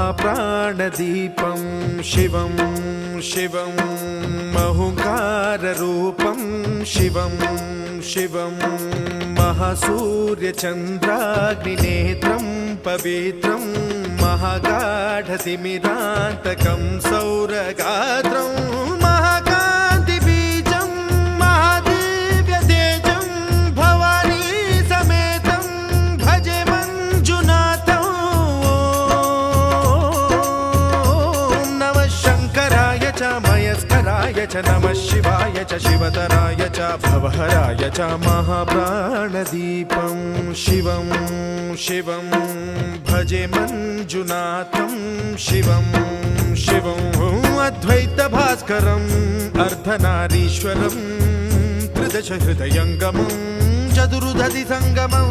महाप्राणदीपं शिवं शिवं महुकाररूपं शिवं शिवं महासूर्यचन्द्राग्निनेत्रं पवित्रं महागाढतिमिरान्तकं सौरगात्रं महाकान्तिबीजं महादिव्यतेजं भवानी समेतं भजे मञ्जुनाथं। ॐ नमः शङ्कराय च मयस्कराय च नमः शिवाय च शिवतराय च भवहराय च महाप्राणदीपं शिवं शिवं भजे मञ्जुनाथं शिवं शिवं अद्वैतभास्करम् अर्धनारीश्वरं त्रिदशहृदयङ्गमं चतुर्दधिसङ्गमं